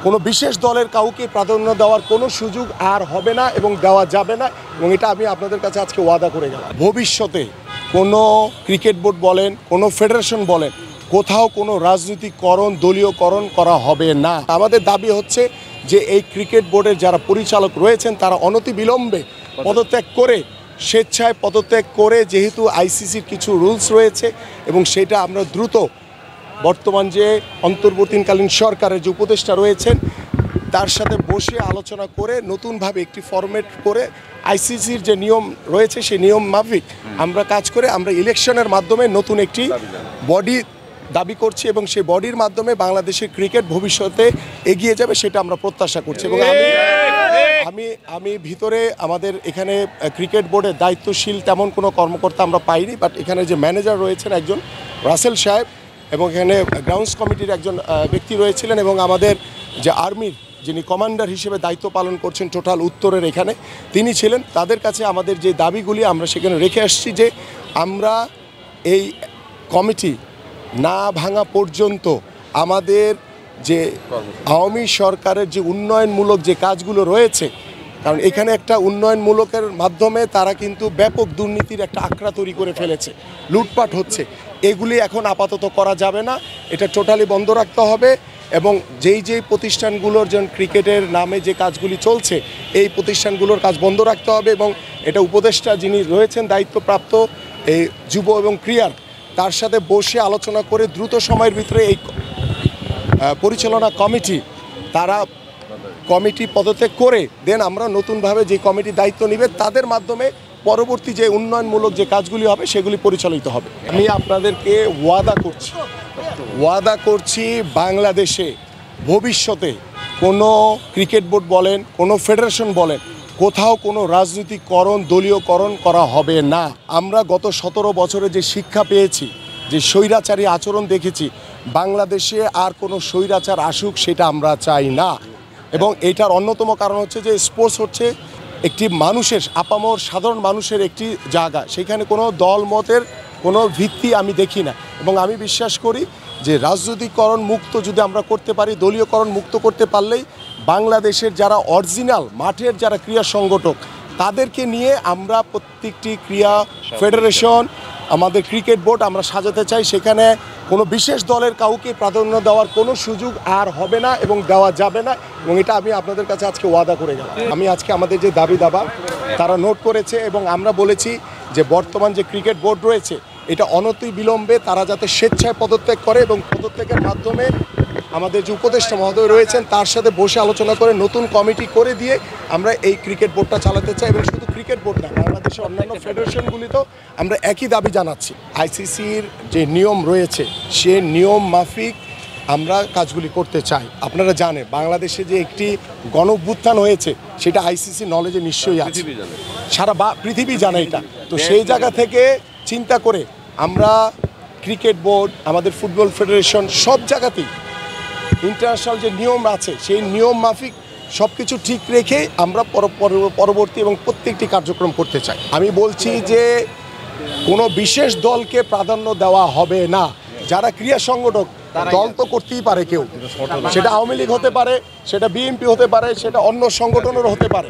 কোনো বিশেষ দলের কাউকে প্রাধান্য দেওয়ার কোনো সুযোগ আর হবে না এবং দেওয়া যাবে না, এবং এটা আমি আপনাদের কাছে আজকে ওয়াদা করে গেলাম। ভবিষ্যতে কোনো ক্রিকেট বোর্ড বলেন, কোনো ফেডারেশন বলেন, কোথাও কোনো রাজনীতিকরণ, দলীয়করণ করা হবে না। আমাদের দাবি হচ্ছে যে এই ক্রিকেট বোর্ডের যারা পরিচালক রয়েছেন তারা অনতিবিলম্বে পদত্যাগ করে, স্বেচ্ছায় পদত্যাগ করে, যেহেতু আইসিসির কিছু রুলস রয়েছে এবং সেটা আমরা দ্রুত বর্তমান যে অন্তর্বর্তীকালীন সরকারের যে উপদেষ্টা রয়েছেন তার সাথে বসে আলোচনা করে নতুনভাবে একটি ফরম্যাট করে আইসিসির যে নিয়ম রয়েছে সেই নিয়ম মাফিক আমরা কাজ করে আমরা ইলেকশনের মাধ্যমে নতুন একটি বডি দাবি করছি, এবং সেই বডির মাধ্যমে বাংলাদেশের ক্রিকেট ভবিষ্যতে এগিয়ে যাবে সেটা আমরা প্রত্যাশা করছি। এবং আমি ভিতরে আমাদের এখানে ক্রিকেট বোর্ডের দায়িত্বশীল তেমন কোনো কর্মকর্তা আমরা পাইনি, বাট এখানে যে ম্যানেজার রয়েছেন একজন রাসেল সাহেব, এবং এখানে গ্রাউন্ডস কমিটির একজন ব্যক্তি রয়েছিলেন, এবং আমাদের যে আর্মির যিনি কমান্ডার হিসেবে দায়িত্ব পালন করছেন টোটাল উত্তরের এখানে তিনি ছিলেন। তাদের কাছে আমাদের যে দাবিগুলি আমরা সেখানে রেখে আসছি যে আমরা এই কমিটি না ভাঙা পর্যন্ত আমাদের যে আওয়ামী সরকারের যে উন্নয়নমূলক যে কাজগুলো রয়েছে, কারণ এখানে একটা উন্নয়নমূলকের মাধ্যমে তারা কিন্তু ব্যাপক দুর্নীতির একটা আঁকড়া তৈরি করে ফেলেছে, লুটপাট হচ্ছে, এগুলি এখন আপাতত করা যাবে না, এটা টোটালি বন্ধ রাখতে হবে। এবং যেই প্রতিষ্ঠানগুলোর যেমন ক্রিকেটের নামে যে কাজগুলি চলছে এই প্রতিষ্ঠানগুলোর কাজ বন্ধ রাখতে হবে, এবং এটা উপদেষ্টা যিনি রয়েছেন দায়িত্বপ্রাপ্ত এই যুব এবং ক্রীড়ার তার সাথে বসে আলোচনা করে দ্রুত সময়ের ভিতরে এই পরিচালনা কমিটি তারা কমিটি পদত্যাগ করে দেন আমরা নতুনভাবে যে কমিটি দায়িত্ব নেবে তাদের মাধ্যমে পরবর্তী যে উন্নয়নমূলক যে কাজগুলি হবে সেগুলি পরিচালিত হবে। আমি আপনাদেরকে ওয়াদা করছি বাংলাদেশে ভবিষ্যতে কোনো ক্রিকেট বোর্ড বলেন, কোনো ফেডারেশন বলেন, কোথাও কোনো রাজনীতিকরণ, দলীয়করণ করা হবে না। আমরা গত 17 বছরে যে শিক্ষা পেয়েছি, যে স্বৈরাচারী আচরণ দেখেছি, বাংলাদেশে আর কোনো স্বৈরাচার আসুক সেটা আমরা চাই না। এবং এটার অন্যতম কারণ হচ্ছে যে স্পোর্টস হচ্ছে একটি মানুষের আপামর সাধারণ মানুষের একটি জায়গা, সেখানে কোনো দল মতের কোনো ভিত্তি আমি দেখি না। এবং আমি বিশ্বাস করি যে রাজনীতিকরণ মুক্ত যদি আমরা করতে পারি, দলীয়করণ মুক্ত করতে পারলেই বাংলাদেশের যারা অরিজিনাল মাঠের যারা ক্রীড়া সংগঠক তাদেরকে নিয়ে আমরা প্রত্যেকটি ক্রীড়া ফেডারেশন, আমাদের ক্রিকেট বোর্ড আমরা সাজাতে চাই। সেখানে কোনো বিশেষ দলের কাউকে প্রাধান্য দেওয়ার কোনো সুযোগ আর হবে না এবং দেওয়া যাবে না, এবং এটা আমি আপনাদের কাছে আজকে ওয়াদা করে গেলাম। আমি আজকে আমাদের যে দাবি দাবা তারা নোট করেছে, এবং আমরা বলেছি যে বর্তমান যে ক্রিকেট বোর্ড রয়েছে এটা অনতিবিলম্বে তারা যাতে স্বেচ্ছায় পদত্যাগ করে, এবং পদত্যাগের মাধ্যমে আমাদের যে উপদেষ্টা মহোদয় রয়েছেন তার সাথে বসে আলোচনা করে নতুন কমিটি করে দিয়ে আমরা এই ক্রিকেট বোর্ডটা চালাতে চাই। এবং শুধু ক্রিকেট বোর্ড না, বাংলাদেশের অন্যান্য ফেডারেশনগুলিতেও আমরা একই দাবি জানাচ্ছি। আইসিসির যে নিয়ম রয়েছে সে নিয়ম মাফিক আমরা কাজগুলি করতে চাই। আপনারা জানেন বাংলাদেশে যে একটি গণঅভ্যুত্থান হয়েছে সেটা আইসিসি নলেজে নিশ্চয়ই আছে, সারা পৃথিবী জানে এটা। তো সেই জায়গা থেকে চিন্তা করে আমরা ক্রিকেট বোর্ড, আমাদের ফুটবল ফেডারেশন সব জায়গাতেই ইন্টারন্যাশনাল যে নিয়ম আছে সেই নিয়ম মাফিক সব কিছু ঠিক রেখে আমরা পরবর্তী এবং প্রত্যেকটি কার্যক্রম করতে চাই। আমি বলছি যে কোনো বিশেষ দলকে প্রাধান্য দেওয়া হবে না। যারা ক্রীড়া সংগঠক, দল তো করতেই পারে কেউ, সেটা আওয়ামী লীগ হতে পারে, সেটা বিএনপি হতে পারে, সেটা অন্য সংগঠনেরও হতে পারে,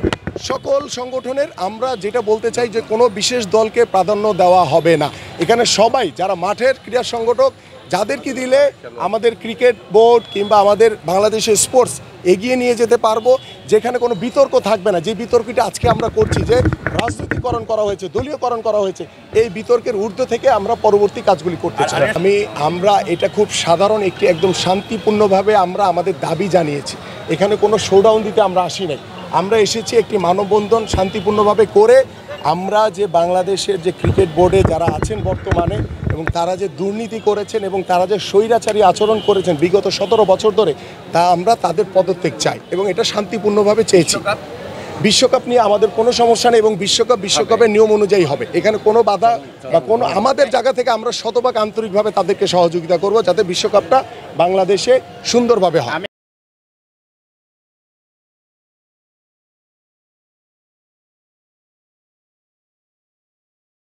সকল সংগঠনের আমরা যেটা বলতে চাই যে কোনো বিশেষ দলকে প্রাধান্য দেওয়া হবে না। এখানে সবাই যারা মাঠের ক্রীড়া সংগঠক যাদেরকে দিলে আমাদের ক্রিকেট বোর্ড কিংবা আমাদের বাংলাদেশের স্পোর্টস এগিয়ে নিয়ে যেতে পারবো, যেখানে কোনো বিতর্ক থাকবে না। যে বিতর্কটা আজকে আমরা করছি যে রাজনীতিকরণ করা হয়েছে, দলীয়করণ করা হয়েছে, এই বিতর্কের ঊর্ধ্বে থেকে আমরা পরবর্তী কাজগুলি করতে চাই। আমরা এটা খুব সাধারণ একটি একদম শান্তিপূর্ণভাবে আমরা আমাদের দাবি জানিয়েছি। এখানে কোনো শোডাউন দিতে আমরা আসি নাই, আমরা এসেছি একটি মানববন্ধন শান্তিপূর্ণভাবে করে আমরা যে বাংলাদেশের যে ক্রিকেট বোর্ডে যারা আছেন বর্তমানে এবং তারা যে দুর্নীতি করেছেন এবং তারা যে স্বৈরাচারী আচরণ করেছেন বিগত 17 বছর ধরে, তা আমরা তাদের পদত্যাগ চাই এবং এটা শান্তিপূর্ণভাবে চেয়েছি। বিশ্বকাপ নিয়ে আমাদের কোনো সমস্যা নেই এবং বিশ্বকাপের নিয়ম অনুযায়ী হবে। এখানে কোনো বাধা বা কোনো আমাদের জায়গা থেকে আমরা শতভাগ আন্তরিকভাবে তাদেরকে সহযোগিতা করব যাতে বিশ্বকাপটা বাংলাদেশে সুন্দরভাবে হয়।